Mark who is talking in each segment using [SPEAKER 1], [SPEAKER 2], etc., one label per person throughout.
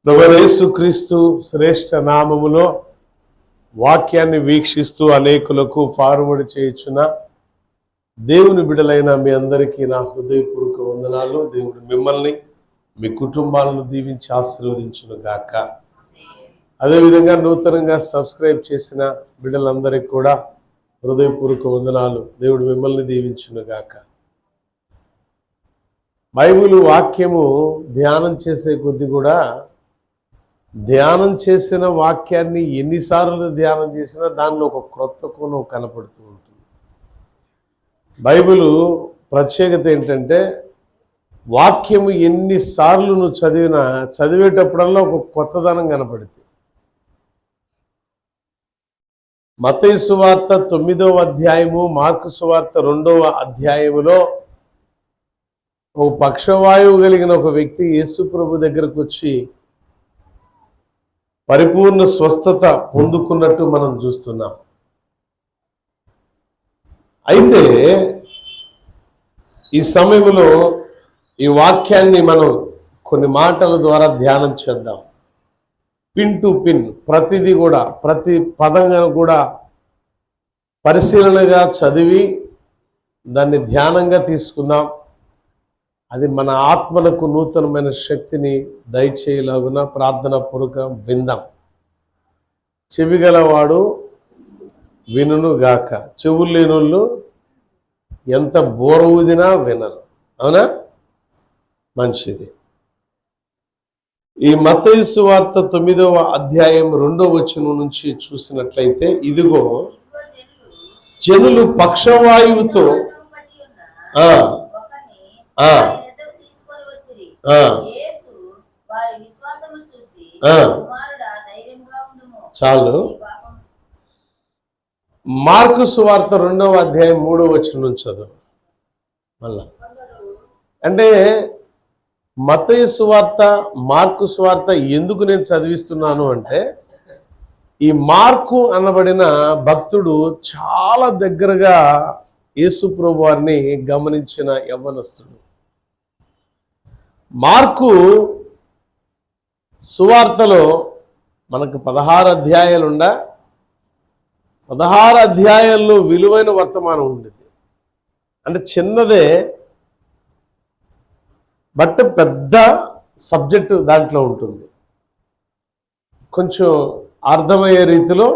[SPEAKER 1] ప్రభువైన యేసుక్రీస్తు శ్రేష్ఠ నామములో వాక్యాన్ని వీక్షిస్తూ అనేకులకు ఫార్వర్డ్ చేయుచున్న దేవుని బిడ్డలైన మీ అందరికీ నా హృదయపూర్వక వందనాలు. దేవుడు మిమ్మల్ని మీ కుటుంబాలను దీవించి ఆశీర్వదించును గాక. అదేవిధంగా నూతనంగా సబ్స్క్రైబ్ చేసిన బిడ్డలందరికీ కూడా హృదయపూర్వక వందనాలు. దేవుడు మిమ్మల్ని దీవించును గాక. బైబిల్ వాక్యము ధ్యానం చేసే కొద్ది కూడా ధ్యానం చేసిన వాక్యాన్ని ఎన్నిసార్లు ధ్యానం చేసినా దానిలో ఒక క్రొత్త కోణం కనపడుతూ ఉంటుంది. బైబిల్ ప్రత్యేకత ఏంటంటే వాక్యము ఎన్నిసార్లు నువ్వు చదివేటప్పుడల్లా ఒక కొత్తదనం కనపడుతుంది. మత్తయి సువార్త 9వ అధ్యాయము, మార్కు సువార్త 2వ అధ్యాయములో ఒక పక్షవాయువు కలిగిన ఒక వ్యక్తి యేసు ప్రభు దగ్గరకు వచ్చి పరిపూర్ణ స్వస్థత పొందుకున్నట్టు మనం చూస్తున్నాం. అయితే ఈ సమయంలో ఈ వాక్యాన్ని మనం కొన్ని మాటల ద్వారా ధ్యానం చేద్దాం. పిన్ టు పిన్ ప్రతిదీ కూడా, ప్రతి పదంగా కూడా పరిశీలనగా చదివి దాన్ని ధ్యానంగా తీసుకుందాం. అది మన ఆత్మలకు నూతనమైన శక్తిని దయచేయలాగున ప్రార్థన పూర్వక విందాం. చెవిగలవాడు వినును గాక. చెవులు లేనోళ్ళు ఎంత బోర ఊదినా వినరు. అవునా? మంచిది. ఈ మత్తయి సువార్త 9వ అధ్యాయం 2వ వచనం నుంచి చూసినట్లయితే, ఇదిగో జనులు పక్షవాయువుతో చాలు. మార్కు సువార్త 2వ అధ్యాయం 3వ వచనం నుంచి చదువు మళ్ళా. అంటే మత్తయి సువార్త, మార్కు సువార్త ఎందుకు నేను చదివిస్తున్నాను అంటే, ఈ మార్కు అనబడిన భక్తుడు చాలా దగ్గరగా యేసు ప్రభు వారిని గమనించిన యవ్వనస్తుడు. మార్కు సువార్తలో మనకు 16 అధ్యాయాలు 16 అధ్యాయాల్లో విలువైన వర్తమానం ఉండేది. అంటే చిన్నదే, బట్ పెద్ద సబ్జెక్టు దాంట్లో ఉంటుంది. కొంచెం అర్థమయ్యే రీతిలో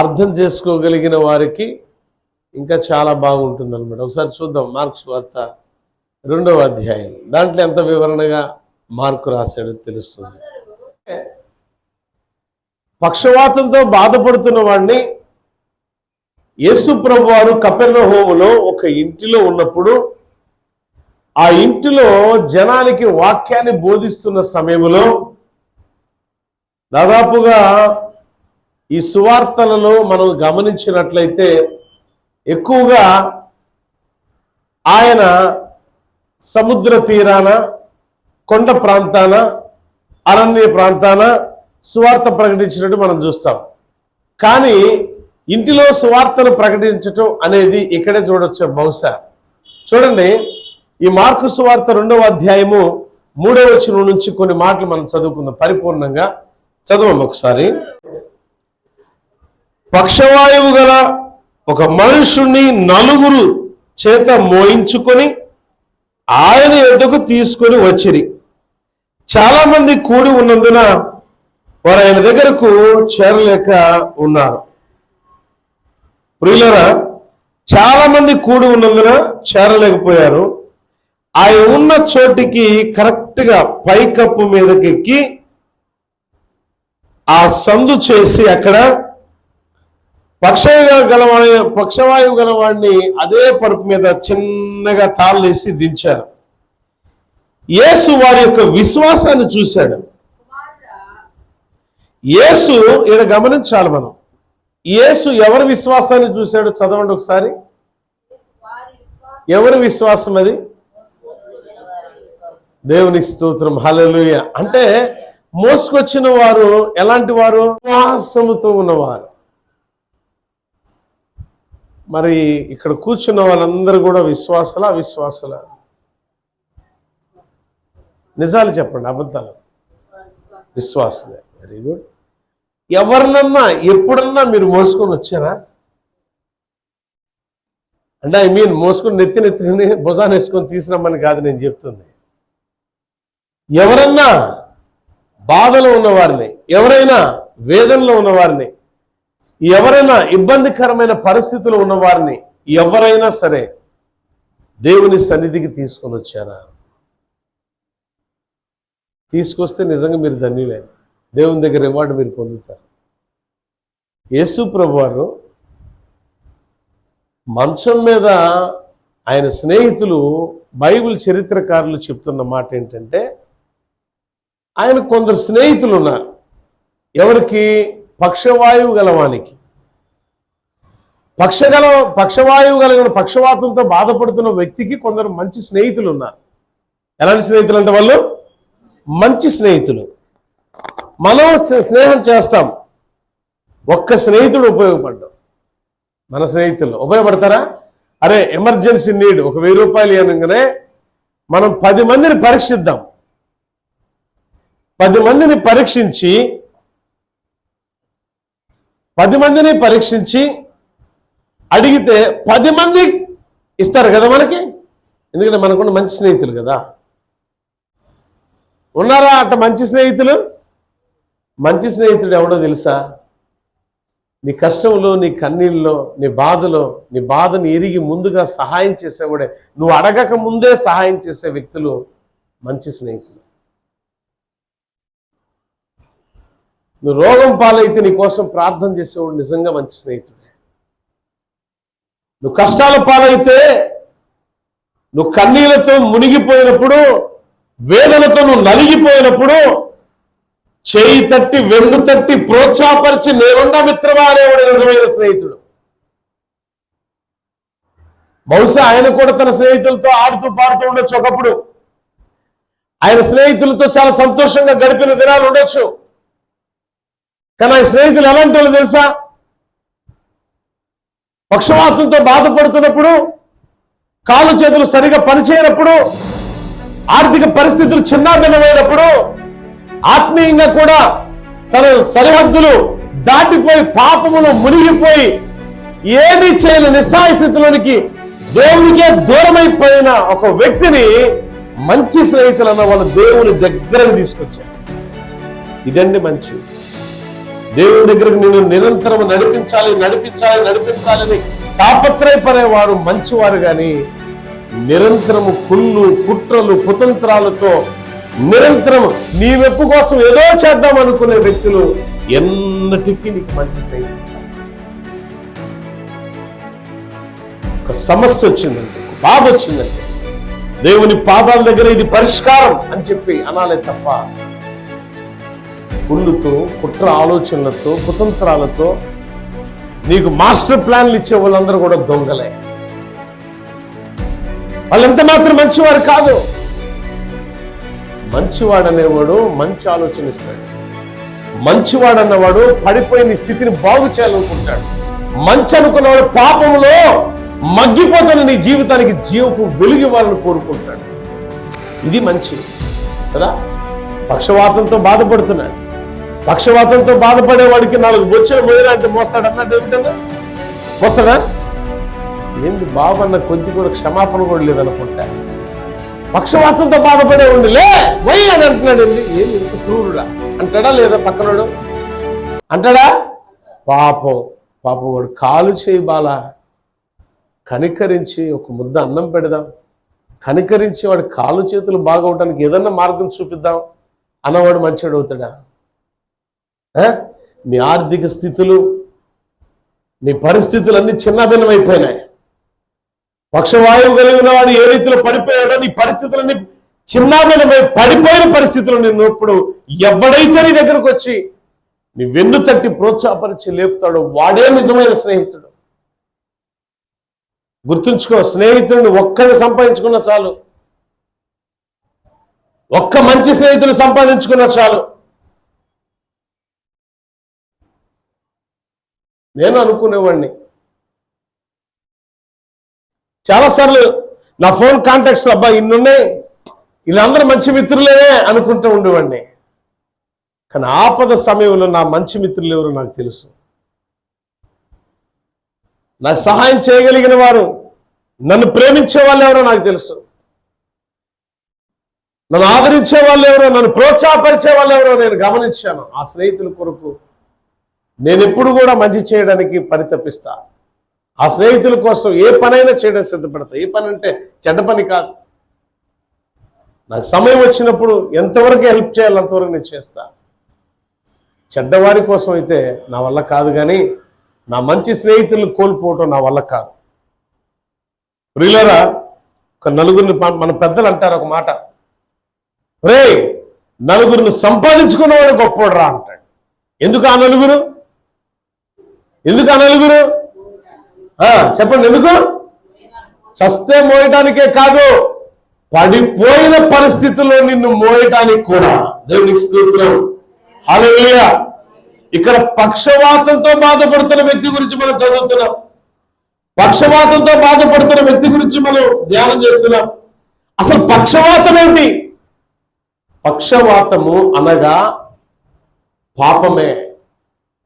[SPEAKER 1] అర్థం చేసుకోగలిగిన వారికి ఇంకా చాలా బాగుంటుంది అన్నమాట. ఒకసారి చూద్దాం. మార్క్స్ వార్త 2వ అధ్యాయం, దాంట్లో ఎంత వివరణగా మార్కు రాశాడో తెలుస్తుంది. పక్షవాతంతో బాధపడుతున్న వాడిని యేసు ప్రభు వారు కపెర్నహూములో ఒక ఇంటిలో ఉన్నప్పుడు, ఆ ఇంటిలో జనానికి వాక్యాన్ని బోధిస్తున్న సమయంలో, దాదాపుగా ఈ సువార్తలలో మనం గమనించినట్లయితే ఎక్కువగా ఆయన సముద్ర తీరాన, కొండ ప్రాంతాన, అరణ్య ప్రాంతాన సువార్త ప్రకటించినట్టు మనం చూస్తాం. కానీ ఇంటిలో సువార్తను ప్రకటించటం అనేది ఇక్కడే చూడొచ్చు. బహుశా చూడండి, ఈ మార్కు సువార్త 2వ అధ్యాయము 3వ వచనం నుంచి కొన్ని మాటలు మనం చదువుకుందాం. పరిపూర్ణంగా చదవం ఒకసారి. పక్షవాయువు గల ఒక మనుషుణ్ణి 4 చేత మోయించుకొని ఆయన యొద్దకు తీసుకొని వచ్చిరి. చాలా మంది కూడి ఉన్నందున వారు ఆయన దగ్గరకు చేరలేక ఉన్నారు. ప్రియులారా, చాలా మంది కూడి ఉన్నందున చేరలేకపోయారు. ఆయన ఉన్న చోటికి కరెక్ట్గా పైకప్పు మీదకెక్కి ఆ సందు చేసి అక్కడ పక్షవాయువు గలవాడిని అదే పరుపు మీద చిన్నగా తాళ్ళేసి దించారు. యేసు వారి యొక్క విశ్వాసాన్ని చూశాడు. యేసు ఈయన గమనించాలి మనం. యేసు ఎవరి విశ్వాసాన్ని చూశాడు? చదవండి ఒకసారి. ఎవరి విశ్వాసం అది? దేవుని స్తోత్రం, హల్లెలూయా. అంటే మోసుకొచ్చిన వారు ఎలాంటి వారు? విశ్వాసముతో ఉన్నవారు. మరి ఇక్కడ కూర్చున్న వాళ్ళందరూ కూడా విశ్వాసులా? నిజాలు చెప్పండి, అబద్ధాలు. విశ్వాసులే. Very good. ఎవరినన్నా ఎప్పుడన్నా మీరు మోసుకొని వచ్చారా? అంటే మోసుకొని నెత్తిని భుజాన్ని వేసుకొని తీసుకురమ్మని కాదు నేను చెప్తుంది. ఎవరన్నా బాధలో ఉన్నవారిని, ఎవరైనా వేదనలో ఉన్నవారిని, ఎవరైనా ఇబ్బందికరమైన పరిస్థితులు ఉన్నవారిని, ఎవరైనా సరే దేవుని సన్నిధికి తీసుకొని వచ్చారా? తీసుకొస్తే నిజంగా మీరు ధన్యులే. దేవుని దగ్గర రివార్డు మీరు పొందుతారు. యేసు ప్రభువారు మంచం మీద ఆయన స్నేహితులు, బైబిల్ చరిత్రకారులు చెప్తున్న మాట ఏంటంటే, ఆయన కొందరు స్నేహితులు ఉన్నారు. ఎవరికి? పక్షవాయువు గలవానికి. పక్షవాయువు కలిగిన పక్షవాతంతో బాధపడుతున్న వ్యక్తికి కొందరు మంచి స్నేహితులు ఉన్నారు. ఎలాంటి స్నేహితులు అంటే వాళ్ళు మంచి స్నేహితులు. మనం స్నేహం చేస్తాం, ఒక్క స్నేహితుడు ఉపయోగపడ్డాం. మన స్నేహితులు ఉపయోగపడతారా? అరే ఎమర్జెన్సీ నీడ్, ఒక 1000 రూపాయలు అనగానే మనం 10 మందిని పరీక్షిద్దాం. 10 మందిని పరీక్షించి అడిగితే 10 మంది ఇస్తారు కదా మనకి. ఎందుకంటే మనకున్న మంచి స్నేహితులు కదా. ఉన్నారా అట్ట మంచి స్నేహితులు? మంచి స్నేహితుడు ఎవడో తెలుసా? నీ కష్టంలో, నీ కన్నీళ్ళలో, నీ బాధలో, నీ బాధని ఎరిగి ముందుగా సహాయం చేసేవాడే. నువ్వు అడగక ముందే సహాయం చేసే వ్యక్తులు మంచి స్నేహితులు. నువ్వు రోగం పాలైతే నీ కోసం ప్రార్థన చేసేవాడు నిజంగా మంచి స్నేహితుడే. నువ్వు కష్టాల పాలైతే, నువ్వు కన్నీళ్లతో మునిగిపోయినప్పుడు, వేదనతో నువ్వు నలిగిపోయినప్పుడు చేయి తట్టి, వెన్ను తట్టి, ప్రోత్సాహపరిచి నేనున్నా మిత్రమా అనేవాడు నిజమైన స్నేహితుడు. బహుశా ఆయన కూడా తన స్నేహితులతో ఆడుతూ పాడుతూ ఉండొచ్చు. ఒకప్పుడు ఆయన స్నేహితులతో చాలా సంతోషంగా గడిపిన దినాలు ఉండొచ్చు. కానీ ఆయన స్నేహితులు ఎలాంటి వాళ్ళు తెలుసా? పక్షవాతంతో బాధపడుతున్నప్పుడు, కాళ్ళు చేతులు సరిగా పనిచేయనప్పుడు, ఆర్థిక పరిస్థితులు చిన్నాభిన్నమైనప్పుడు, ఆత్మీయంగా కూడా తన సరిహద్దులు దాటిపోయి పాపములో మునిగిపోయి ఏమీ చేయని నిస్సహాయ స్థితిలోనికి దేవునికే దూరమైపోయిన ఒక వ్యక్తిని మంచి స్నేహితులు అన్న వాళ్ళు దేవుని దగ్గరకు తీసుకొచ్చారు. ఇదండి మంచి. దేవుని దగ్గరకు నేను నిరంతరం నడిపించాలని తాపత్రయపడేవారు మంచివారు. కానీ నిరంతరము కుళ్ళు, కుట్రలు, కుతంత్రాలతో నిరంతరం నీ మెప్పు కోసం ఏదో చేద్దాం అనుకునే వ్యక్తులు ఎన్నటికీ నీకు మంచి స్నేహితులు. ఒక సమస్య వచ్చిందంటే, ఒక బాధ వచ్చిందంటే దేవుని పాదాల దగ్గర ఇది పరిష్కారం అని చెప్పి అనాలే తప్ప కుళ్ళుతో, కుట్ర ఆలోచనలతో, కుతంత్రాలతో నీకు మాస్టర్ ప్లాన్లు ఇచ్చే వాళ్ళందరూ కూడా దొంగలే. వాళ్ళెంత మాత్రం మంచివారు కాదు. మంచివాడనేవాడు మంచి ఆలోచన ఇస్తాడు. మంచివాడన్నవాడు పడిపోయిన స్థితిని బాగు చేయాలనుకుంటాడు. మంచి అనుకున్నవాడు పాపంలో మగ్గిపోతున్న నీ జీవితానికి జీవపు వెలుగు ఇవ్వాలని కోరుకుంటాడు. ఇది మంచి కదా. పక్షవాతంతో బాధపడుతున్నాడు. పక్షవాతంతో బాధపడేవాడికి 4 బొచ్చెలు మోయడానికి మోస్తాడన్నట్టు ఏమిటన్నా? మోస్తాడా? ఏంది బాబు అన్న కొద్ది కూడా క్షమాపణ కూడా లేదనుకుంటా. పక్షవాతంతో బాధపడేవాడిని లే పోయి అని అంటున్నాడు. ఏంది ఇంత క్రూరుడా అంటాడా? లేదా పక్కనోడు అంటాడా? పాపం వాడు కాలు చేయి బాలా, కనికరించి ఒక ముద్ద అన్నం పెడదాం, కనికరించి వాడి కాలు చేతులు బాగవడానికి ఏదన్నా మార్గం చూపిద్దాం అన్నవాడు మంచివాడు అవుతాడా? నీ ఆర్థిక స్థితులు, నీ పరిస్థితులన్నీ చిన్నభిన్నమైపోయినాయి. పక్షవాయువు కలిగిన వాడు ఏ రీతిలో పడిపోయాడో నీ పరిస్థితులన్నీ చిన్నభిన్నమై పడిపోయిన పరిస్థితులు నిన్నప్పుడు ఎవడైతే నీ దగ్గరకు వచ్చి నీ వెన్ను తట్టి ప్రోత్సాహపరిచి లేపుతాడో వాడే నిజమైన స్నేహితుడు. గుర్తుంచుకో, స్నేహితుడిని ఒక్కడిని సంపాదించుకున్నా చాలు. ఒక్క మంచి స్నేహితుని సంపాదించుకున్నా చాలు. నేను అనుకునేవాడిని చాలాసార్లు, నా ఫోన్ కాంటాక్ట్స్ అబ్బా ఇన్నున్నాయి, వీళ్ళందరూ మంచి మిత్రులేనే అనుకుంటూ ఉండేవాడిని. కానీ ఆపద సమయంలో నా మంచి మిత్రులు ఎవరు నాకు తెలుసు. నాకు సహాయం చేయగలిగిన వారు, నన్ను ప్రేమించే వాళ్ళు ఎవరో నాకు తెలుసు. నన్ను ఆదరించే వాళ్ళు ఎవరో, నన్ను ప్రోత్సాహపరిచే వాళ్ళు ఎవరో నేను గమనించాను. ఆ స్నేహితుల కొరకు నేను ఎప్పుడు కూడా మంచి చేయడానికి పరితపిస్తా. ఆ స్నేహితుల కోసం ఏ పనైనా చేయడానికి సిద్ధపడతా. ఏ పని అంటే చెడ్డ పని కాదు. నాకు సమయం వచ్చినప్పుడు ఎంతవరకు హెల్ప్ చేయాలి అంతవరకు నేను చేస్తా. చెడ్డవారి కోసం అయితే నా వల్ల కాదు, కానీ నా మంచి స్నేహితులను కోల్పోవటం నా వల్ల కాదు. ప్రియులారా, ఒక నలుగురిని మన పెద్దలు అంటారు ఒక మాట, రే నలుగురిని సంపాదించుకున్నవాడు గొప్పోడు రా అంటాడు. ఎందుకు ఆ నలుగురు? చెప్పండి. ఎందుకు? చస్తే మోయటానికే కాదు, పడిపోయిన పరిస్థితుల్లో నిన్ను మోయటానికి కూడా. దేవునికి స్తోత్రం, హల్లెలూయా. ఇక్కడ పక్షవాతంతో బాధపడుతున్న వ్యక్తి గురించి మనం చదువుతున్నాం. పక్షవాతంతో బాధపడుతున్న వ్యక్తి గురించి మనం ధ్యానం చేస్తున్నాం. అసలు పక్షవాతం ఏంటి? పక్షవాతము అనగా పాపమే,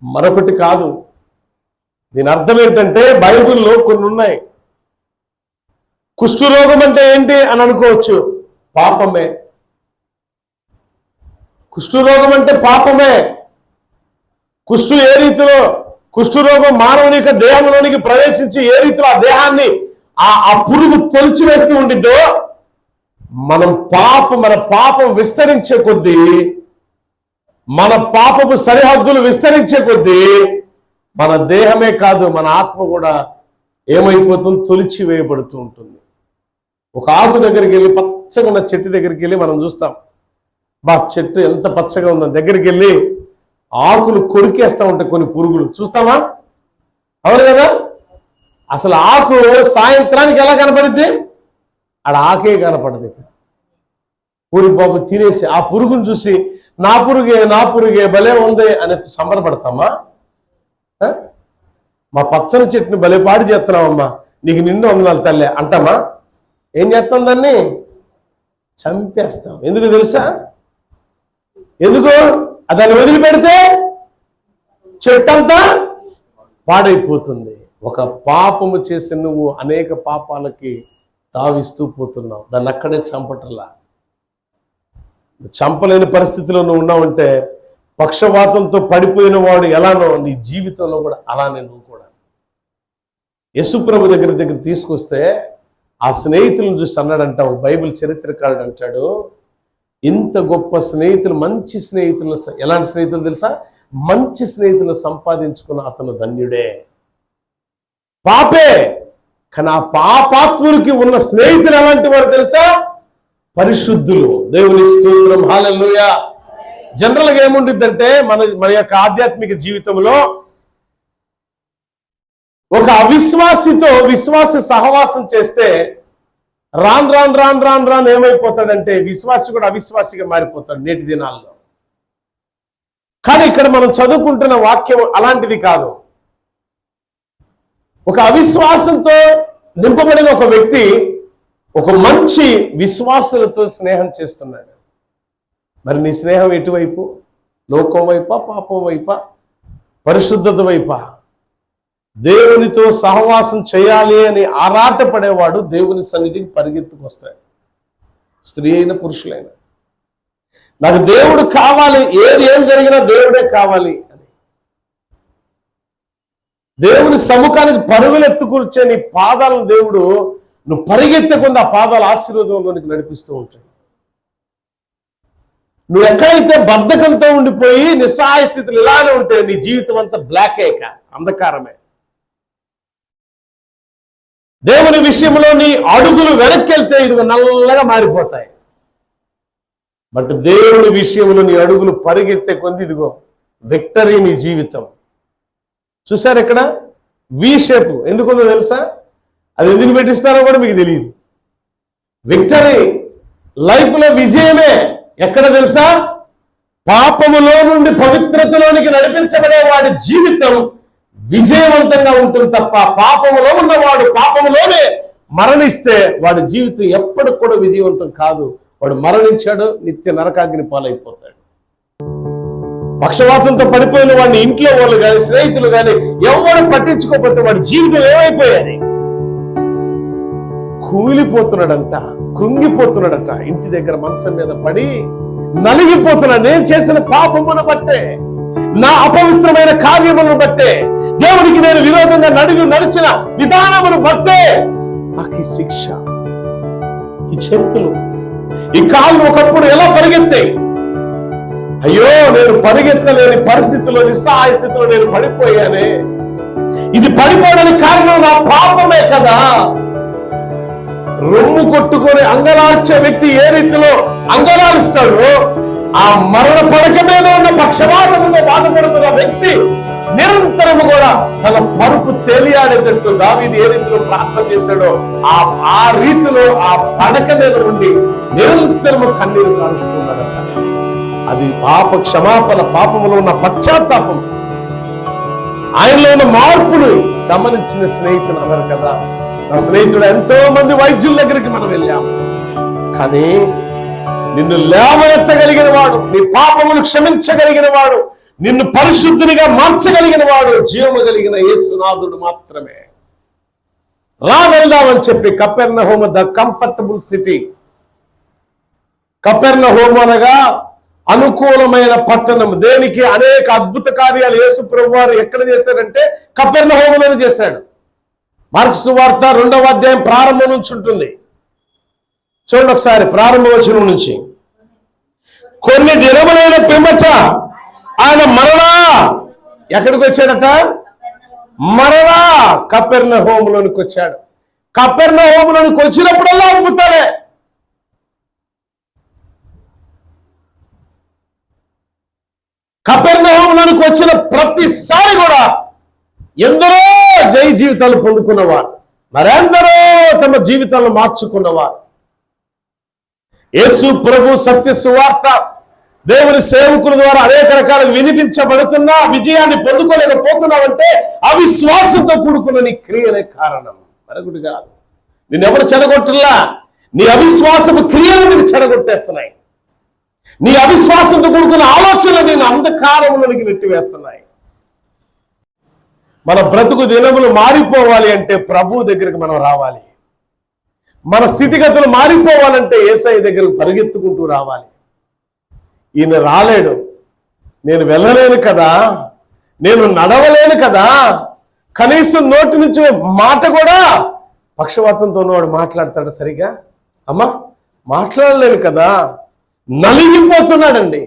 [SPEAKER 1] మరొకటి కాదు. దీని అర్థం ఏంటంటే బైబిల్లో కొన్ని ఉన్నాయి. కుష్ఠరోగం అంటే ఏంటి అని అనుకోవచ్చు, పాపమే. కుష్ఠరోగం అంటే పాపమే. కుష్ఠరోగం మానవుని యొక్క దేహంలోనికి ప్రవేశించి ఏ రీతిలో ఆ దేహాన్ని ఆ పురుగు తొలిచి వేస్తూ ఉండిద్దో, మన పాపం విస్తరించే కొద్దీ, మన పాపపు సరిహద్దులు విస్తరించే కొద్దీ మన దేహమే కాదు, మన ఆత్మ కూడా ఏమైపోతుంది? తొలిచి వేయబడుతూ ఉంటుంది. ఒక ఆకు దగ్గరికి వెళ్ళి, పచ్చగా ఉన్న చెట్టు దగ్గరికి వెళ్ళి మనం చూస్తాం, చెట్టు ఎంత పచ్చగా ఉందో, దగ్గరికి వెళ్ళి ఆకులు కొరికేస్తా ఉంటాయి కొన్ని పురుగులు, చూస్తామా? అవును కదా? అసలు ఆకు సాయంత్రానికి ఎలా కనపడుద్ది? ఆడ ఆకే కనపడదు. బాబు తినేసి ఆ పురుగును చూసి నా పురుగే భలే ఉంది అని సంబరపడతామా? మా పచ్చని చెట్టుని భలే పాడు చేస్తున్నామమ్మా, నీకు నిండు వందనాలు తల్లే అంటామా? ఏం చేస్తాం? దాన్ని చంపేస్తాం. ఎందుకు తెలుసా? ఎందుకు? దాన్ని వదిలిపెడితే చెట్టంతా పాడైపోతుంది. ఒక పాపము చేసి నువ్వు అనేక పాపాలకి తావిస్తూ పోతున్నావు. దాన్ని అక్కడే చంపటల్లా. చంపలేని పరిస్థితిలో నువ్వు ఉన్నావంటే, పక్షవాతంతో పడిపోయిన వాడు ఎలానో నీ జీవితంలో కూడా అలానే నువ్వు కూడా. యేసుప్రభు దగ్గర తీసుకొస్తే ఆ స్నేహితులను చూసి అన్నాడంటావు, బైబిల్ చరిత్రకారుడు అంటాడు, ఇంత గొప్ప స్నేహితులు, మంచి స్నేహితులు, ఎలాంటి స్నేహితులు తెలుసా? మంచి స్నేహితులు సంపాదించుకున్న అతను ధన్యుడే. పాపే, కానీ ఆ పాపాత్ముడికి ఉన్న స్నేహితులు ఎలాంటి వారు తెలుసా? పరిశుద్ధులు. దేవుని స్తోత్రం, హల్లెలూయా. జనరల్గా ఏముండిద్దంటే మన యొక్క ఆధ్యాత్మిక జీవితంలో ఒక విశ్వాసి సహవాసం చేస్తే రాన్ ఏమైపోతాడంటే విశ్వాసి కూడా అవిశ్వాసిగా మారిపోతాడు నేటి దినాల్లో. కానీ ఇక్కడ మనం చదువుకుంటున్న వాక్యం అలాంటిది కాదు. ఒక అవిశ్వాసంతో నింపబడిన ఒక వ్యక్తి ఒక మంచి విశ్వాసులతో స్నేహం చేస్తున్నాడు. మరి నీ స్నేహం ఎటువైపు? లోకం వైపా, పాపం వైపా, పరిశుద్ధత వైపా? దేవునితో సహవాసం చేయాలి అని ఆరాటపడేవాడు దేవుని సన్నిధికి పరిగెత్తుకొస్తాడు. స్త్రీ అయిన పురుషులైన, నాకు దేవుడు కావాలి, ఏం జరిగినా దేవుడే కావాలి అని దేవుని సముఖానికి పరుగులెత్తుకూర్చే నీ పాదాలను దేవుడు నువ్వు పరిగెత్తకుండా ఆ పాదాల ఆశీర్వాదంలోనికి నడిపిస్తూ ఉంటాడు. నువ్వు ఎక్కడైతే బద్ధకంతో ఉండిపోయి నిస్సహాయ స్థితిలో ఇలానే ఉంటే నీ జీవితం అంతా బ్లాకే, అంధకారమే. దేవుని విషయంలో నీ అడుగులు వెనక్కి వెళ్తే ఇదిగో నల్లగా మారిపోతాయి. బట్ దేవుని విషయంలో నీ అడుగులు పరిగెత్తే కొంది ఇదిగో విక్టరీ నీ జీవితం. చూసారు ఇక్కడ వి షేప్ ఎందుకుందో తెలుసా? అది ఎందుకు పెట్టిస్తారో కూడా మీకు తెలియదు. విక్టరీ, లైఫ్లో విజయమే. ఎక్కడ తెలుసా? పాపములో నుండి పవిత్రతలోనికి నడిపించబడే వాడి జీవితం విజయవంతంగా ఉంటుంది తప్ప, పాపములో ఉన్నవాడు పాపములోనే మరణిస్తే వాడి జీవితం ఎప్పటికి కూడా విజయవంతం కాదు. వాడు మరణించాడు, నిత్య నరకాగ్ని పాలైపోతాడు. పక్షవాతంతో పడిపోయిన వాడిని ఇంట్లో వాళ్ళు కానీ స్నేహితులు కానీ ఎవరు పట్టించుకోకపోతే వాడి జీవితం ఏమైపోయాది? కూలిపోతున్నాడంట, కృంగిపోతున్నాడట, ఇంటి దగ్గర మంచం మీద పడి నలిగిపోతున్నాడు. నేను చేసిన పాపమును బట్టే, నా అపవిత్రమైన కార్యములను బట్టే, దేవుడికి నేను విరోధంగా నడిచిన విధానమును బట్టే నాకు ఈ శిక్ష, ఈ చేతులు, ఈ కాళ్ళు ఒకప్పుడు ఎలా పరిగెత్తాయి. అయ్యో, నేను పరిగెత్తలేని పరిస్థితిలో, నిస్సహాయ స్థితిలో నేను పడిపోయానే. ఇది పడిపోవడానికి కారణం నా పాపమే కదా. రొమ్ము కొట్టుకొని అంగలార్చే వ్యక్తి ఏ రీతిలో అంగలారుస్తాడో, ఆ మరణ పడక మీద ఉన్న పక్షవాతముతో బాధపడుతున్న వ్యక్తి నిరంతరము కూడా తన పరుపు తేలియాడేటట్టు దావీదు ఏ రీతిలో ప్రార్థన చేశాడో ఆ రీతిలో ఆ పడక మీద ఉండి నిరంతరము కన్నీరు కారుస్తున్నాడట. అది పాప క్షమాపణ, పాపములో ఉన్న పశ్చాత్తాపం, ఆయనలో ఉన్న మార్పును గమనించిన స్నేహితులు అన్నారు కదా. నా స్నేహితుడు, ఎంతో మంది వైద్యుల దగ్గరికి మనం వెళ్ళాము, కానీ నిన్ను లేవనెత్తగలిగిన వాడు, నీ పాపములు క్షమించగలిగిన వాడు, నిన్ను పరిశుద్ధునిగా మార్చగలిగిన వాడు జీవము కలిగిన యేసునాథుడు మాత్రమే. రా వెళ్దామని చెప్పి కపెర్నహూము, ద కంఫర్టబుల్ సిటీ. కపెర్నహూము అనగా అనుకూలమైన పట్టణం. దేనికి? అనేక అద్భుత కార్యాలు యేసు ప్రభువు వారు ఎక్కడ చేశారంటే కపెర్నహూములో చేశాడు. మార్కు సువార్త 2వ అధ్యాయం ప్రారంభం నుంచి ఉంటుంది. చూడండి ఒకసారి, ప్రారంభ వచనం నుంచి. కొన్ని దినములైన పిమ్మట ఆయన మరలా ఎక్కడికి వచ్చాడట? మరలా కపెర్నహూములోనికి వచ్చాడు. కపెర్నహూములోనికి వచ్చినప్పుడల్లా అద్భుతాలే. కపెర్నహూములోనికి వచ్చిన ప్రతిసారి కూడా ఎందరో జయ జీవితాలు పొందుకున్నవారు, మరెందరో తమ జీవితాలను మార్చుకున్నవారు. యేసు ప్రభు సత్య సువార్త దేవుని సేవకుల ద్వారా అనేక రకాలు వినిపించబడుతున్నా విజయాన్ని పొందుకోలేకపోతున్నావంటే అవిశ్వాసంతో కూడుకున్న నీ క్రియలే కారణం, మరొకటి కాదు. నిన్నెవరు చెడగొట్టలా, నీ అవిశ్వాసపు క్రియలు నేను చెడగొట్టేస్తున్నాయి. నీ అవిశ్వాసంతో కూడుకున్న ఆలోచనలు నేను అంధకారంలోనికి నెట్టివేస్తున్నాయి. మన బ్రతుకు దినములు మారిపోవాలి అంటే ప్రభు దగ్గరికి మనం రావాలి. మన స్థితిగతులు మారిపోవాలంటే యేసయ్య దగ్గరకు పరిగెత్తుకుంటూ రావాలి. ఈయన రాలేడు, నేను వెళ్ళలేను కదా, నేను నడవలేను కదా, కనీసం నోటి నుంచి మాట కూడా పక్షవాతంతో ఉన్నవాడు మాట్లాడతాడు సరిగా? అమ్మా, మాట్లాడలేను కదా, నలిగిపోతున్నాడండి.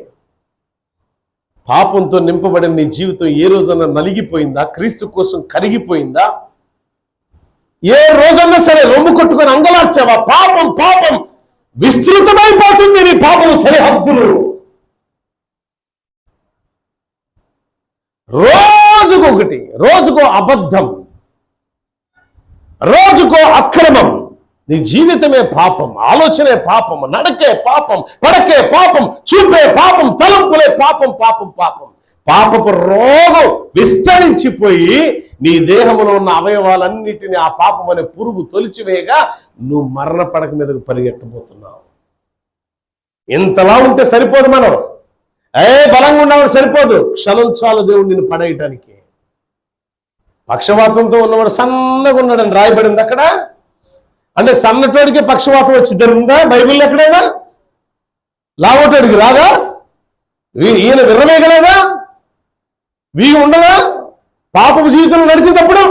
[SPEAKER 1] పాపంతో నింపబడిన నీ జీవితం ఏ రోజన్నా నలిగిపోయిందా? క్రీస్తు కోసం కరిగిపోయిందా? ఏ రోజన్నా సరే రొమ్ము కొట్టుకొని అంగలార్చావా? పాపం పాపం విస్తృతమైపోతుంది నీ పాపం సరిహద్దులు. రోజుకొకటి, రోజుకో అబద్ధం, రోజుకో అక్రమం. నీ జీవితమే పాపం, ఆలోచనే పాపం, నడకే పాపం, పడకే పాపం, చూపే పాపం, తలంపులే పాపం, పాపం పాపం. పాపపు రోగం విస్తరించిపోయి నీ దేహంలో ఉన్న అవయవాలన్నిటిని ఆ పాపం అనే పురుగు తొలిచివేయగా నువ్వు మరణ పడక మీదకు పరిగెట్టబోతున్నావు. ఇంతలా ఉంటే సరిపోదు. మనం బలంగా ఉన్నవాడు సరిపోదు, క్షణం చాలు దేవుడు నిన్ను పడేయటానికి. పక్షవాతంతో ఉన్నవాడు సన్నగా ఉన్నాడని రాయబడింది అక్కడ. అంటే సన్నటోడికి పక్షవాతం వచ్చి జరుగుతుందా బైబిల్ ఎక్కడైనా? లావటోడికి రాదా? ఈయన విర్రవేయగలేదా? వీగి ఉండదా? పాపపు జీవితంలో నడిచేటప్పుడు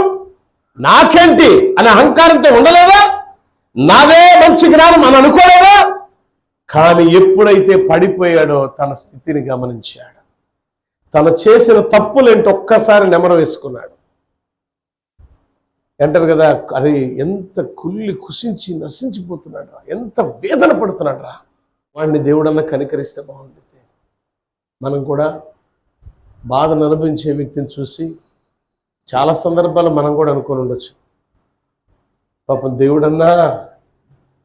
[SPEAKER 1] నాకేంటి అనే అహంకారంతో ఉండలేదా? నాదే మంచి జ్ఞానం అని అనుకోలేదా? కానీ ఎప్పుడైతే పడిపోయాడో తన స్థితిని గమనించాడు, తను చేసిన తప్పులేంటి ఒక్కసారి నెమరు వేసుకున్నాడు. అంటారు కదా, అరే ఎంత కుళ్ళి కుషించి నశించిపోతున్నాడు రా, ఎంత వేదన పడుతున్నాడు రా, వాడిని దేవుడన్నా కనికరిస్తే బాగుంటుంది. మనం కూడా బాధను అనుభవించే వ్యక్తిని చూసి చాలా సందర్భాలు మనం కూడా అనుకొని ఉండొచ్చు, పాపం దేవుడన్నా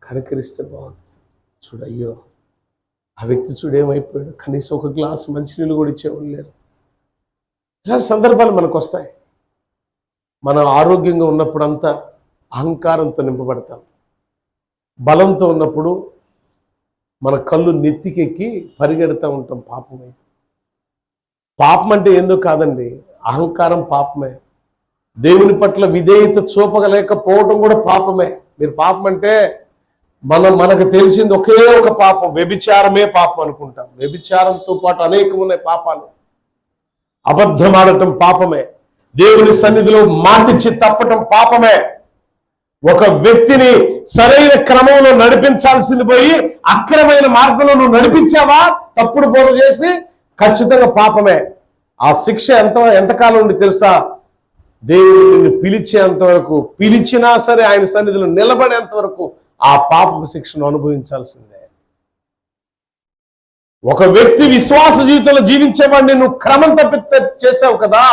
[SPEAKER 1] కనికరిస్తే బాగుంటుంది. చూడు, అయ్యో ఆ వ్యక్తి చూడు ఏమైపోయాడు, కనీసం ఒక గ్లాసు మంచినీళ్ళు కూడా ఇచ్చేవాళ్ళు లేరు. ఇలాంటి సందర్భాలు మనకు వస్తాయి. మనం ఆరోగ్యంగా ఉన్నప్పుడు అంతా అహంకారంతో నింపబడతాం. బలంతో ఉన్నప్పుడు మన కళ్ళు నెత్తికెక్కి పరిగెడతా ఉంటాం పాపం వైపు. పాపం అంటే ఏందో కాదండి, అహంకారం పాపమే. దేవుని పట్ల విధేయత చూపగలేకపోవటం కూడా పాపమే. మీరు పాపం అంటే మనకు తెలిసింది ఒకే ఒక పాపం, వ్యభిచారమే పాపం అనుకుంటాం. వ్యభిచారంతో పాటు అనేకమున్నాయి పాపాలు. అబద్ధం ఆడటం పాపమే. దేవుని సన్నిధిలో మాటిచ్చి తప్పటం పాపమే. ఒక వ్యక్తిని సరైన క్రమంలో నడిపించాల్సింది పోయి అక్రమైన మార్గంలో నువ్వు నడిపించావా, తప్పుడు బోధ చేసి, ఖచ్చితంగా పాపమే. ఆ శిక్ష ఎంతకాలం ఉండి తెలుసా? దేవుడు నిన్ను పిలిచేంత వరకు, పిలిచినా సరే ఆయన సన్నిధిలో నిలబడేంత వరకు ఆ పాపపు శిక్షను అనుభవించాల్సిందే. ఒక వ్యక్తి విశ్వాస జీవితంలో జీవించేవాడిని నువ్వు క్రమం తప్పి చేసావు కదా,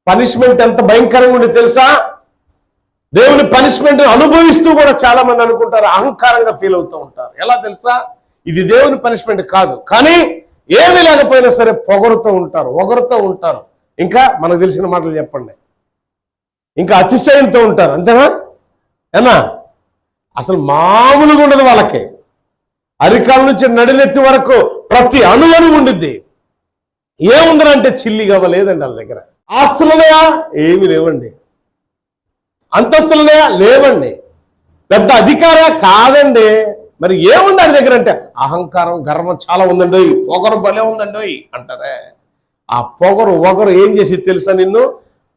[SPEAKER 1] పనిష్మెంట్ ఎంత భయంకరంగా ఉండి తెలుసా? దేవుని పనిష్మెంట్ అనుభవిస్తూ కూడా చాలా మంది అనుకుంటారు, అహంకారంగా ఫీల్ అవుతూ ఉంటారు. ఎలా తెలుసా? ఇది దేవుని పనిష్మెంట్ కాదు, కానీ ఏమీ లేకపోయినా సరే పొగరుతూ ఉంటారు, ఒగరుతూ ఉంటారు. ఇంకా మనకు తెలిసిన మాటలు చెప్పండి, ఇంకా అతిశయంతో ఉంటారు. అంతేనా? ఏనా? అసలు మామూలుగా ఉండదు వాళ్ళకి. అరికాల నుంచి నడినెత్తి వరకు ప్రతి అణువణు ఉండిద్ది. ఏముందనంటే చిల్లి కావలేదండి వాళ్ళ దగ్గర. ఆస్తులున్నాయా? ఏమి లేవండి. అంతస్తులున్నాయా? లేవండి. పెద్ద అధికారా? కాదండి. మరి ఏముంది వాడి దగ్గర అంటే అహంకారం, గర్వం చాలా ఉందండి, పొగరు భలే ఉందండి అంటారే. ఆ పొగరు ఏం చేసి తెలుసా? నిన్ను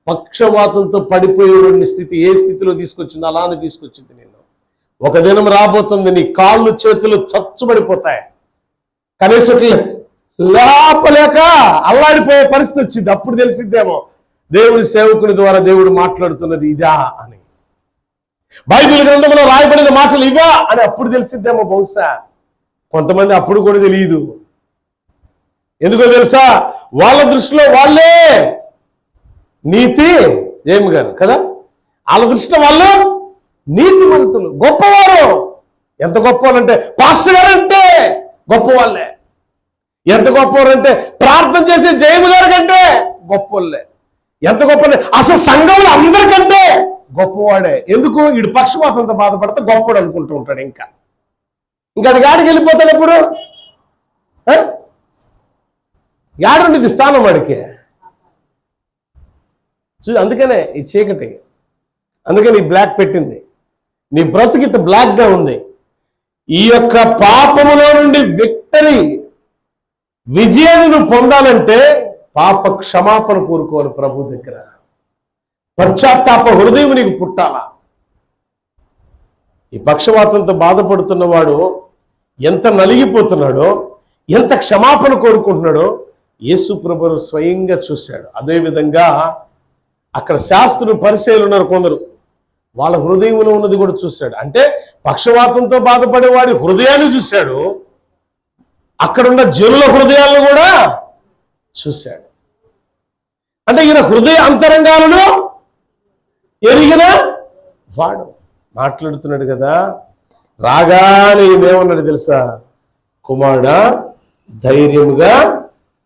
[SPEAKER 1] పక్షవాతంతో పడిపోయే స్థితి ఏ స్థితిలో తీసుకొచ్చింది? అలానే తీసుకొచ్చింది నిన్ను. ఒక దినం రాబోతుంది, నీ కాళ్ళు చేతులు చచ్చుబడిపోతాయి, కనీసం లేపలేక అల్లాడిపోయే పరిస్థితి వచ్చింది. అప్పుడు తెలిసిద్దేమో దేవుని సేవకుని ద్వారా దేవుడు మాట్లాడుతున్నది ఇదా అని, బైబిల్ గ్రంథంలో రాయబడిన మాటలు ఇవా అని అప్పుడు తెలిసిద్దేమో బహుశా. కొంతమంది అప్పుడు కూడా తెలియదు. ఎందుకో తెలుసా? వాళ్ళ దృష్టిలో వాళ్ళే నీతి జయమ్మ గారు కదా, వాళ్ళ దృష్టిలో వాళ్ళు నీతిమంతులు, గొప్పవారు. ఎంత గొప్పవారంటే పాస్టర్ గారు అంటే గొప్పవాళ్ళే. ఎంత గొప్పవారంటే ప్రార్థన చేసే జయమ్మ గారి కంటే గొప్పవాళ్ళే. ఎంత గొప్ప, అసలు సంఘంలో అందరికంటే గొప్పవాడే. ఎందుకు? వీడు పక్షపాతంతో బాధపడితే గొప్పవాడు అనుకుంటూ ఉంటాడు. ఇంకా అది గాడికి వెళ్ళిపోతాడు. ఎప్పుడు యాడుండిది స్థానం వాడికి? అందుకనే ఈ చీకటి, అందుకని ఈ బ్లాక్ పెట్టింది. నీ బ్రతుకిట్టు బ్లాక్గా ఉంది. ఈ యొక్క పాపములో నుండి విజయాన్ని నువ్వు పొందాలంటే పాప క్షమాపణ కోరుకోవాలి ప్రభు దగ్గర. పశ్చాత్తాప హృదయం నీకు పుట్టాలా. ఈ పక్షవాతంతో బాధపడుతున్నవాడు ఎంత నలిగిపోతున్నాడో, ఎంత క్షమాపణ కోరుకుంటున్నాడో యేసు ప్రభువు స్వయంగా చూశాడు. అదేవిధంగా అక్కడ శాస్త్రులు పరిచయాలు ఉన్నారు కొందరు, వాళ్ళ హృదయంలో ఉన్నది కూడా చూశాడు. అంటే పక్షవాతంతో బాధపడేవాడి హృదయాన్ని చూశాడు, అక్కడున్న జనుల హృదయాలను కూడా చూశాడు. అంటే ఈయన హృదయ అంతరంగాలను ఎరిగిన వాడు మాట్లాడుతున్నాడు కదా. రాగానే ఏమన్నాడు తెలుసా? కుమారుడా ధైర్యముగా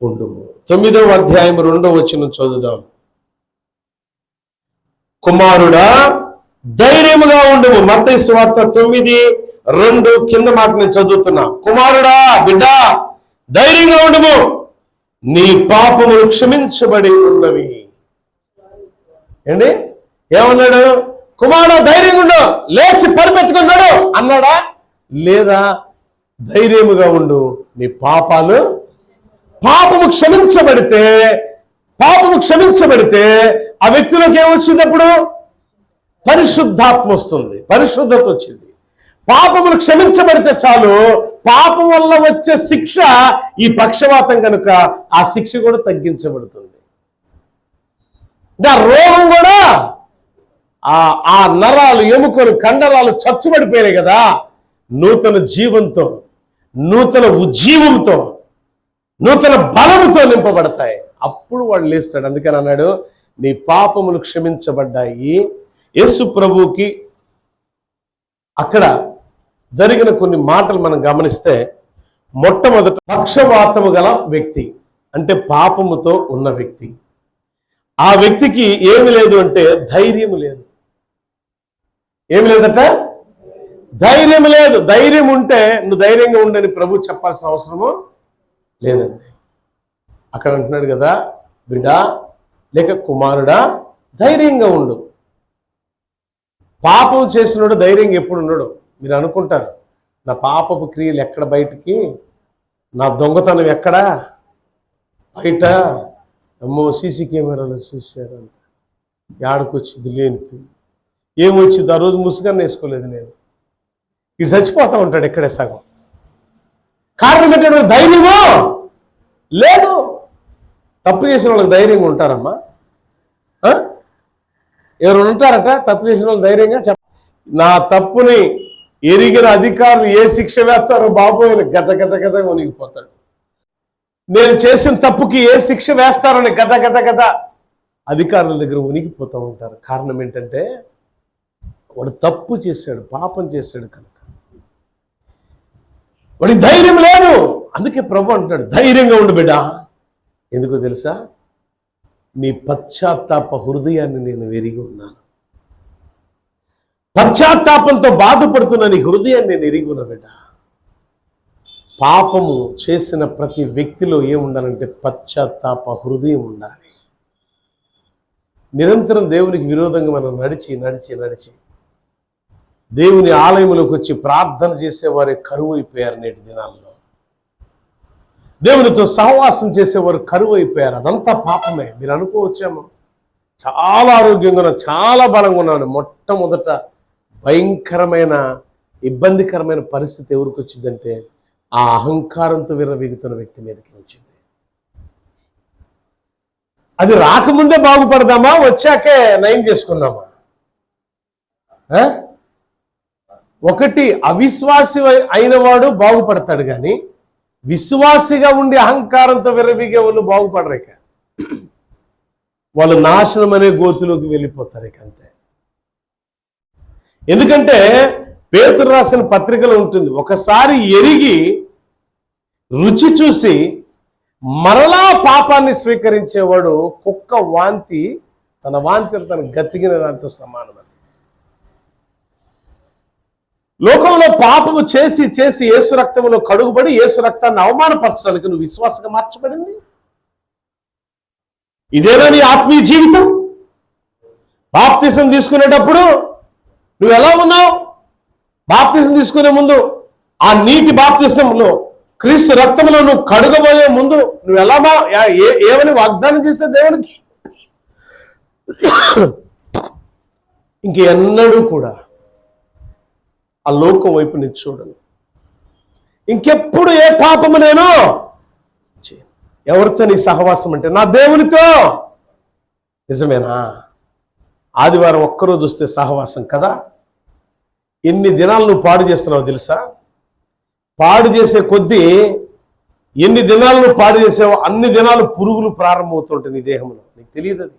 [SPEAKER 1] ఉండుము. 9వ అధ్యాయం 2వ వచనం చదువుదాం. కుమారుడా ధైర్యముగా ఉండుము. మత్తయి సువార్త 9:2 కింద మాట నేను చదువుతున్నా. కుమారుడా, బిడ్డ ధైర్యంగా ఉండుము, నీ పాపములు క్షమించబడి ఉన్నవి. ఏంటి ఏమన్నాడు? కుమారుడు ధైర్యంగా ఉండు, లేచి పరిపెత్తుకున్నాడు అన్నాడా? లేదా ధైర్యముగా ఉండు, నీ పాపము క్షమించబడితే ఆ వ్యక్తిలోకి ఏమొచ్చింది? అప్పుడు పరిశుద్ధాత్మ వస్తుంది, పరిశుద్ధత వచ్చింది. పాపములు క్షమించబడితే చాలు, పాపం వల్ల వచ్చే శిక్ష ఈ పక్షవాతం కనుక ఆ శిక్ష కూడా తగ్గించబడుతుంది. రోగం కూడా ఆ నరాలు, ఎముకలు, కండరాలు చచ్చుబడిపోయినాయి కదా, నూతన జీవంతో, నూతన ఉజ్జీవంతో, నూతన బలముతో నింపబడతాయి. అప్పుడు వాడు లేస్తాడు. అందుకని అన్నాడు, నీ పాపములు క్షమించబడ్డాయి. యేసు ప్రభువుకి అక్కడ జరిగిన కొన్ని మాటలు మనం గమనిస్తే, మొట్టమొదట పక్షవాతము గల వ్యక్తి అంటే పాపముతో ఉన్న వ్యక్తి. ఆ వ్యక్తికి ఏమి లేదు అంటే ధైర్యం లేదు. ఏమి లేదట? ధైర్యం లేదు. ధైర్యం ఉంటే నువ్వు ధైర్యంగా ఉండని ప్రభు చెప్పాల్సిన అవసరము లేదండి. అక్కడ అంటున్నాడు కదా, బిడ్డా లేక కుమారుడా ధైర్యంగా ఉండు. పాపం చేసినోడు ధైర్యంగా ఎప్పుడు ఉండడు. మీరు అనుకుంటారు, నా పాపపు క్రియలు ఎక్కడ బయటికి, నా దొంగతనం ఎక్కడా బయట, అమ్మో సీసీ కెమెరాలో చూశారంట, ఏడకొచ్చింది లేనిపి, ఏమొచ్చింది, ఆ రోజు ముసుగన్న వేసుకోలేదు నేను, ఇటు చచ్చిపోతా ఉంటాడు ఇక్కడే సగం. కారణం ఏంటంటే ధైర్యమో లేదు. తప్పు చేసిన వాళ్ళకి ధైర్యంగా ఉంటారమ్మా? ఎవరు ఉంటారట తప్పు చేసిన వాళ్ళు ధైర్యంగా? నా తప్పుని ఎరిగిన అధికారులు ఏ శిక్ష వేస్తారో బాబోయని గజ గజ గజ వణిగిపోతాడు. నేను చేసిన తప్పుకి ఏ శిక్ష వేస్తారని గజ గజ గజ అధికారుల దగ్గర వణిగిపోతూ ఉంటారు. కారణం ఏంటంటే వాడు తప్పు చేశాడు, పాపం చేశాడు కనుక వాడి ధైర్యం లేదు. అందుకే ప్రభు అంటున్నాడు, ధైర్యంగా ఉండు బిడ్డ. ఎందుకో తెలుసా? నీ పశ్చాత్తాప హృదయాన్ని నేను ఎరిగి ఉన్నాను. పశ్చాత్తాపంతో బాధపడుతున్న నీ హృదయాన్ని నేను ఎరిగి ఉన్నా బిడ్డ. పాపము చేసిన ప్రతి వ్యక్తిలో ఏముండాలంటే పశ్చాత్తాప హృదయం ఉండాలి. నిరంతరం దేవునికి విరోధంగా మనం నడిచి నడిచి నడిచి దేవుని ఆలయంలోకి వచ్చి ప్రార్థన చేసేవారే కరువు అయిపోయారు. నేటి దినాల్లో దేవునితో సహవాసం చేసేవారు కరువు అయిపోయారు. అదంతా పాపమే. మీరు అనుకోవచ్చేమో చాలా ఆరోగ్యంగా ఉన్నాను, చాలా బలంగా ఉన్నాను. మొట్టమొదట భయంకరమైన ఇబ్బందికరమైన పరిస్థితి ఎవరికి వచ్చిందంటే ఆ అహంకారంతో విర్రవీగుతున్న వ్యక్తి మీదకి వచ్చింది. అది రాకముందే బాగుపడదామా, వచ్చాకే నయం చేసుకుందామా? ఒకటి అవిశ్వాసి అయిన వాడు బాగుపడతాడు, కానీ విశ్వాసిగా ఉండి అహంకారంతో విర్రవీగే వాళ్ళు బాగుపడరు. ఇక వాళ్ళు నాశనం అనే గోతులోకి వెళ్ళిపోతారు ఇక అంతే. ఎందుకంటే పేతురు రాసిన పత్రికలో ఉంటుంది, ఒకసారి ఎరిగి రుచి చూసి మరలా పాపాన్ని స్వీకరించేవాడు కుక్క వాంతి తన వాంతిని తన గతికిన దాంతో సమానమని. లోకంలో పాపము చేసి చేసి యేసు రక్తంలో కడుగుబడి యేసు రక్తాన్ని అవమానపరచడానికి నువ్వు విశ్వాసంగా మార్చబడింది. ఇదేనా నీ ఆత్మీయ జీవితం? బాప్తిసం తీసుకునేటప్పుడు నువ్వు ఎలా ఉన్నావు? బాప్తిసం తీసుకునే ముందు ఆ నీటి బాప్తిసంలో క్రీస్తు రక్తంలో నువ్వు కడుగబోయే ముందు నువ్వు ఎలా ఏమని వాగ్దానం చేస్తే దేవునికి ఇంకెన్నడూ కూడా ఆ లోకం వైపు నేను చూడను. ఇంకెప్పుడు ఏ పాపము నేను చేయను. ఎవరితో నీ సహవాసం అంటే నా దేవునితో. నిజమేనా? ఆదివారం ఒక్కరోజు వస్తే సహవాసం కదా? ఎన్ని దినాలు నువ్వు పాడు చేస్తున్నావు తెలుసా? పాడు చేసే కొద్దీ ఎన్ని దినాలు నువ్వు పాడు చేసావో అన్ని దినాలు పురుగులు ప్రారంభమవుతుంటాయి నీ దేహంలో. నీకు తెలియదు. అది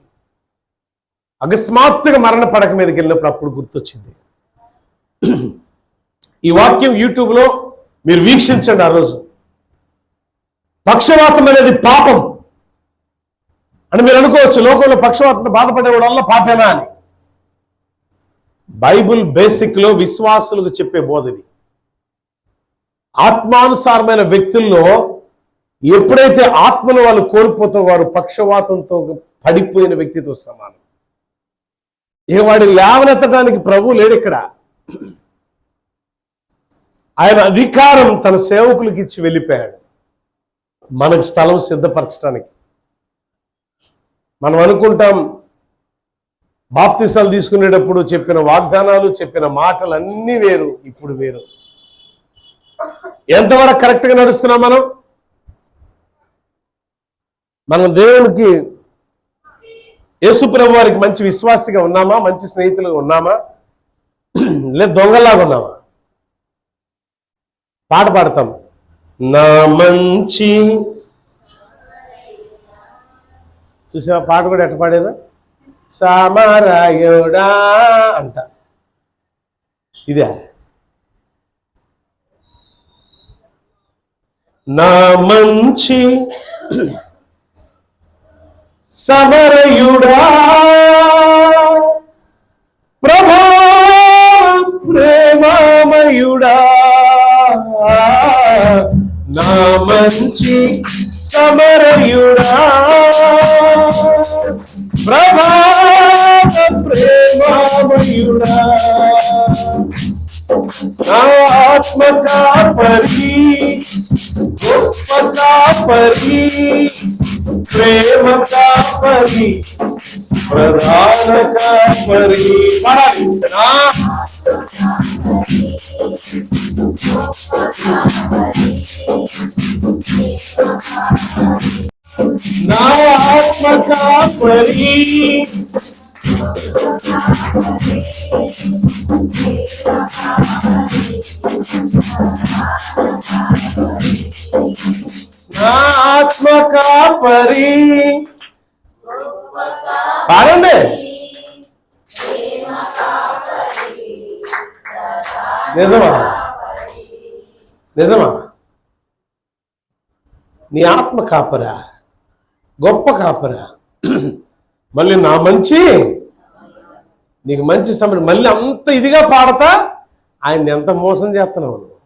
[SPEAKER 1] అకస్మాత్తుగా మరణ పడక మీదకి వెళ్ళినప్పుడు అప్పుడు గుర్తొచ్చింది. ఈ వాక్యం యూట్యూబ్లో మీరు వీక్షించండి. ఆ రోజు పక్షవాతం అనేది పాపం అని మీరు అనుకోవచ్చు. లోకంలో పక్షవాతంతో బాధపడేవాడు వల్ల పాపేనా అని. బైబుల్ బేసిక్లో విశ్వాసులకు చెప్పే బోధది. ఆత్మానుసారమైన వ్యక్తుల్లో ఎప్పుడైతే ఆత్మను వాళ్ళు కోల్పోతో వారు పక్షవాతంతో పడిపోయిన వ్యక్తితో సమానం. ఇక వాడిని లేవనెత్తడానికి ప్రభు లేడు ఇక్కడ. ఆయన అధికారం తన సేవకులకు ఇచ్చి వెళ్ళిపోయాడు మనకు స్థలం సిద్ధపరచడానికి. మనం అనుకుంటాం బాప్తిసాలు తీసుకునేటప్పుడు చెప్పిన వాగ్దానాలు, చెప్పిన మాటలు అన్నీ వేరు, ఇప్పుడు వేరు. ఎంతవరకు కరెక్ట్గా నడుస్తున్నాం మనం దేవునికి, యేసు ప్రభు వారికి మంచి విశ్వాసిగా ఉన్నామా? మంచి స్నేహితులుగా ఉన్నామా? లేదు దొంగలాగా ఉన్నామా? పాట పాడతాం, నా మంచి. చూసావా పాట కూడా ఎట్ట పాడారా? సామరాయుడా అంట. ఇదే నా మంచి సమరయుడా ప్రభా ప్రేమమయుడా, నా మంచి అమరయుడా ప్రభావ ప్రేమామయుడా నా ఆత్మ కాపరి గొప్ప కాపరి ప్రేమ కాపరి ప్రధాన కాపరి నా ఆత్మ కాపరి నా ఆత్మ కాపరి పాడండి. నిజమా నిజమా? నీ ఆత్మ కాపరా, గొప్ప కాపరా, మళ్ళీ నా మంచి నీకు మంచి సమయం, మళ్ళీ అంత ఇదిగా పాడతా ఆయన్ని ఎంత మోసం చేస్తున్నావు నువ్వు,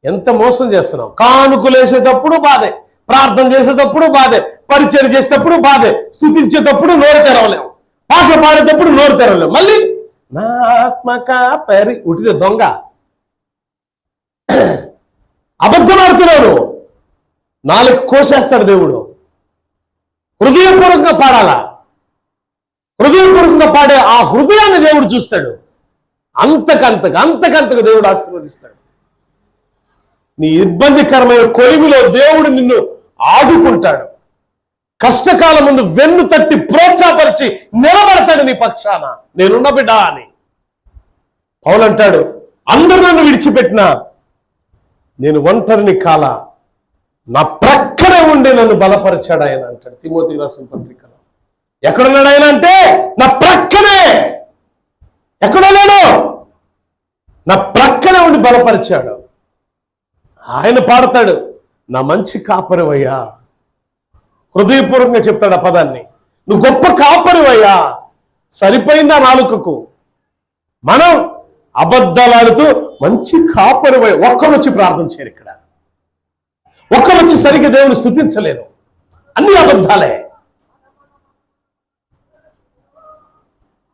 [SPEAKER 1] ఎంత మోసం చేస్తున్నావు. కానుకలేసేటప్పుడు బాధే, ప్రార్థన చేసేటప్పుడు బాధే, పరిచయం చేసేటప్పుడు బాధే, స్తుతించేటప్పుడు నోరు తెరవలేము, పాటలు పాడేటప్పుడు నోరు తెరవలేము. మళ్ళీ నా ఆత్మ కాపరి ఉటిదే దొంగ, అబద్ధమాడుతున్నాడు. నాలుగు కోసేస్తాడు దేవుడు. హృదయపూర్వకంగా పాడాలా, హృదయపూర్వకంగా పాడే ఆ హృదయాన్ని దేవుడు చూస్తాడు. అంతకంతకు దేవుడు ఆశీర్వదిస్తాడు. నీ ఇబ్బందికరమైన కొలిమిలో దేవుడు నిన్ను ఆదుకుంటాడు. కష్టకాలం ముందు వెన్ను తట్టి ప్రోత్సాహపరిచి నిలబడతాడు నీ పక్షాన. నేనున్న బిడ్డ అని పౌలు అంటాడు, అందరూ నన్ను విడిచిపెట్టినా నేను ఒంటరిని కాల, నా ప్రక్కనే ఉండి నన్ను బలపరిచాడు ఆయన అంటాడు తిమోతి రాసిన పత్రికలో. ఎక్కడున్నాడు ఆయన అంటే నా ప్రక్కనే, ఎక్కడున్నాడు? నా ప్రక్కనే ఉండి బలపరిచాడు. ఆయన పాడతాడు, నా మంచి కాపరివయ్యా. హృదయపూర్వకంగా చెప్తాడు ఆ పదాన్ని. నువ్వు గొప్ప కాపరివయ్యా. సరిపోయిందా నాలుకకు? మనం అబద్ధాలాడుతూ మంచి కాపరివయ్యా. ఒక్కరు వచ్చి ప్రార్థన చేయరు ఇక్కడ, ఒక్కరు వచ్చి సరిగ్గా దేవుని స్తుతించలేరు. అన్ని అబద్ధాలే.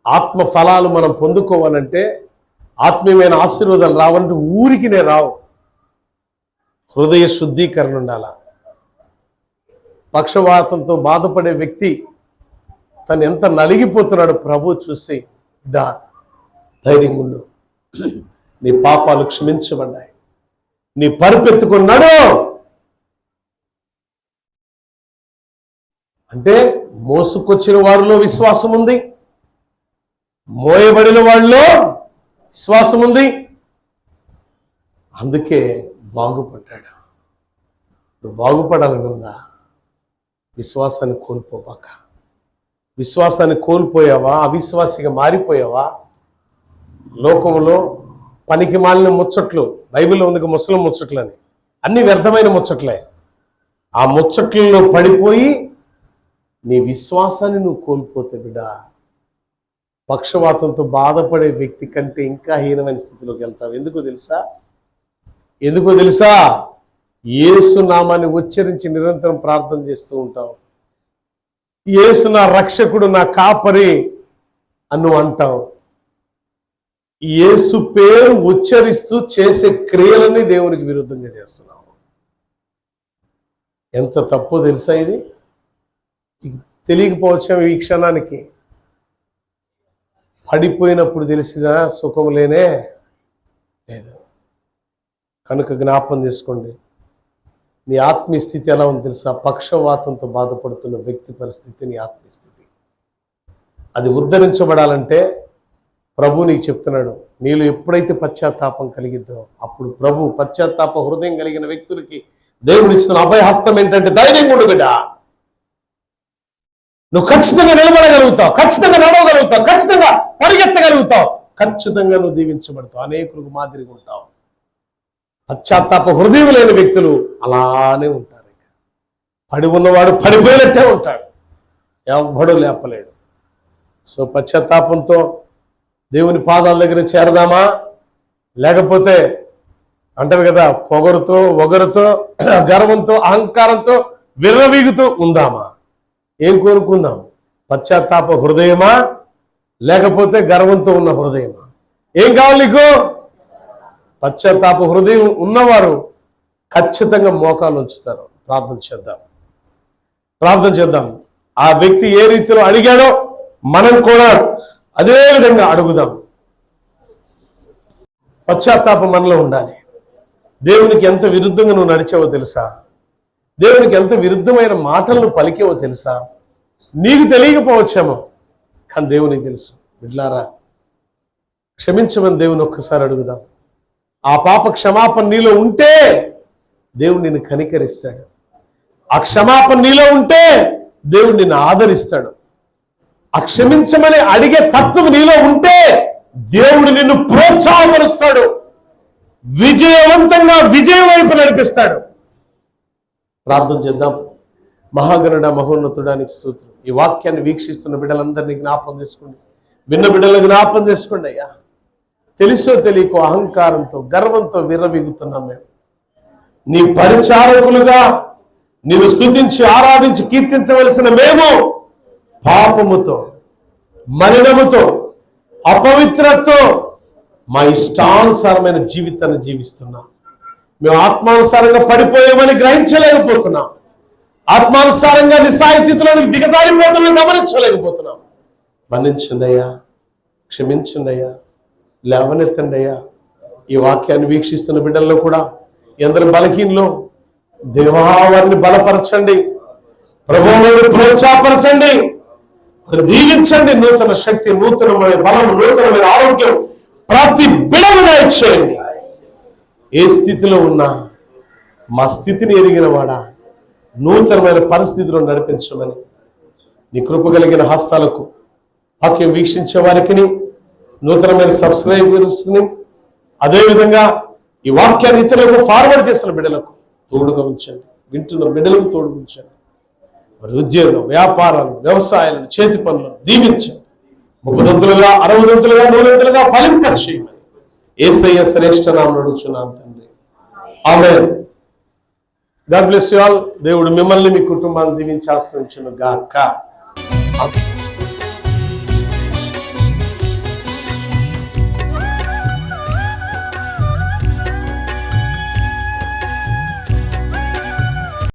[SPEAKER 1] ఆత్మ ఫలాలు మనం పొందుకోవాలంటే, ఆత్మీయమైన ఆశీర్వాదాలు రావాలంటే ఊరికినే రావు. హృదయ శుద్ధీకరణ ఉండాల. పక్షవాతంతో బాధపడే వ్యక్తి తను ఎంత నలిగిపోతున్నాడు ప్రభు చూసి, ధైర్యంగా ఉండు, నీ పాపాలు క్షమించబడ్డాయి, నీ పరుపెత్తుకున్నాడు అంటే మోసుకొచ్చిన వారిలో విశ్వాసం ఉంది, మోయబడిన వాళ్ళలో విశ్వాసం ఉంది. అందుకే బాగుపడ్డాడు. నువ్వు బాగుపడాలని ఉందా? విశ్వాసాన్ని కోల్పోబాక. విశ్వాసాన్ని కోల్పోయావా? అవిశ్వాసిగా మారిపోయావా? లోకంలో పనికి మాలిన ముచ్చట్లు, బైబిల్లో ఉంది ముసలి ముచ్చట్లు అని, అన్ని వ్యర్థమైన ముచ్చట్లే. ఆ ముచ్చట్లలో పడిపోయి నీ విశ్వాసాన్ని నువ్వు కోల్పోతే బిడ్డ, పక్షవాతంతో బాధపడే వ్యక్తి కంటే ఇంకా హీనమైన స్థితిలోకి వెళ్తావు. ఎందుకో తెలుసా? యేసు నామాన్ని ఉచ్చరించి నిరంతరం ప్రార్థన చేస్తూ ఉంటావు. యేసు నా రక్షకుడు, నా కాపరి అని అంటావు. యేసు పేరు ఉచ్చరిస్తూ చేసే క్రియలన్నీ దేవునికి విరుద్ధంగా చేస్తున్నావు. ఎంత తప్పో తెలుసా? ఇది తెలియకపోవచ్చాము. ఈ క్షణానికి పడిపోయినప్పుడు తెలిసినా సుఖం లేనే లేదు. కనుక జ్ఞాపం చేసుకోండి, నీ ఆత్మీయ స్థితి ఎలా ఉంది తెలుసా? పక్షవాతంతో బాధపడుతున్న వ్యక్తి పరిస్థితి నీ ఆత్మీయ స్థితి. అది ఉద్ధరించబడాలంటే ప్రభు నీకు చెప్తున్నాడు, నీలో ఎప్పుడైతే పశ్చాత్తాపం కలిగిద్దో అప్పుడు ప్రభు పశ్చాత్తాప హృదయం కలిగిన వ్యక్తులకి దేవుడు ఇస్తున్న అభయహస్తం ఏంటంటే ధైర్యంగా ఉండు బిడ్డ. నువ్వు ఖచ్చితంగా నిలబడగలుగుతావు, ఖచ్చితంగా నడవగలుగుతావు, ఖచ్చితంగా పరిగెత్తగలుగుతావు, ఖచ్చితంగా నువ్వు దీవించబడతావు, అనేకులకు మాదిరిగా ఉంటావు. పశ్చాత్తాప హృదయం లేని వ్యక్తులు అలానే ఉంటారు. పడి ఉన్నవాడు పడిపోయినట్టే ఉంటాడు, ఎవ్వడు లేపలేడు. సో పశ్చాత్తాపంతో దేవుని పాదాల దగ్గర చేరదామా? లేకపోతే అంటారు కదా, పొగరుతో ఒగరుతో గర్వంతో అహంకారంతో విర్రవీగుతూ ఉందామా? ఏం కోరుకుందాం? పశ్చాత్తాప హృదయమా లేకపోతే గర్వంతో ఉన్న హృదయమా? ఏం కావాలి నీకు? పశ్చాత్తాప హృదయం ఉన్నవారు ఖచ్చితంగా మోకాలు ఉంచుతారు. ప్రార్థన చేద్దాం. ఆ వ్యక్తి ఏ రీతిలో అడిగాడో మనం కూడా అదే విధంగా అడుగుదాం. పశ్చాత్తాపం మనలో ఉండాలి. దేవునికి ఎంత విరుద్ధంగా నువ్వు నడిచావో తెలుసా? దేవునికి ఎంత విరుద్ధమైన మాటలను పలికేవో తెలుసా? నీకు తెలియకపోవచ్చేమో, కానీ దేవునికి తెలుసు. బిడ్లారా, క్షమించమని దేవుని ఒక్కసారి అడుగుదాం. ఆ పాప క్షమాపణ నీలో ఉంటే దేవుడు నిన్ను కనికరిస్తాడు. ఆ క్షమాపణ నీలో ఉంటే దేవుడు నిన్ను ఆదరిస్తాడు. ఆ క్షమించమని అడిగే తత్వం నీలో ఉంటే దేవుడు నిన్ను ప్రోత్సాహపరుస్తాడు. విజయవంతంగా విజయం వైపు నడిపిస్తాడు. ప్రార్థన చేద్దాం. మహాగణుడ మహోన్నతుడానికి స్తోత్రం. ఈ వాక్యాన్ని వీక్షిస్తున్న బిడ్డలందరినీ జ్ఞాపం చేసుకోండి. విన్న బిడ్డలను జ్ఞాపం చేసుకోండి అయ్యా. తెలుసో తెలియకో అహంకారంతో గర్వంతో విర్రవీగుతున్నాం మేము. నీ పరిచారకులుగా నీవు స్తుతించి ఆరాధించి కీర్తించవలసిన మేము పాపముతో మలినముతో అపవిత్రతో మా ఇష్టానుసారమైన జీవితాన్ని జీవిస్తున్నాం. మేము ఆత్మానుసారంగా పడిపోయామని గ్రహించలేకపోతున్నాం. ఆత్మానుసారంగా నిస్సాయితీలోనికి దిగజారిపోతున్నా గమనించలేకపోతున్నాం. మన్నించండి అయ్యా, క్షమించండి అయ్యా, లేవనెత్తండి అయ్యా. ఈ వాక్యాన్ని వీక్షిస్తున్న బిడ్డల్లో కూడా ఎందరు బలహీనలో దేవా వారిని బలపరచండి, ప్రభువుని ప్రోత్సాహపరచండి, దీవించండి. నూతన శక్తి, నూతనమైన బలం, నూతనమైన ఆరోగ్యం ప్రతి బిడను దయచేయండి. ఏ స్థితిలో ఉన్నా మా స్థితిని ఎరిగిన వాడా నూతనమైన పరిస్థితిలో నడిపించమని నీ కృప కలిగిన హస్తాలకు వాక్యం వీక్షించే వారికి, నూతనమైన సబ్స్క్రైబర్స్ని, అదేవిధంగా ఈ వాక్యాన్ని ఇతరులకు ఫార్వర్డ్ చేస్తున్న బిడ్డలకు తోడుగా ఉంచండి. వింటున్న బిడ్డలకు తోడుగా ఉంచండి. మరి ఉద్యోగం, వ్యాపారాలు, వ్యవసాయాలను, చేతి పనులను దీవించండి. 30 60 100 ఫలింపచేయమని యేసయ్య శ్రేష్ఠ నామమున అడుగుచున్నాను తండ్రి. ఆమేన్. God bless you all. దేవుడు మిమ్మల్ని మీ కుటుంబాన్ని దీవించి ఆశీర్వదించును గాక.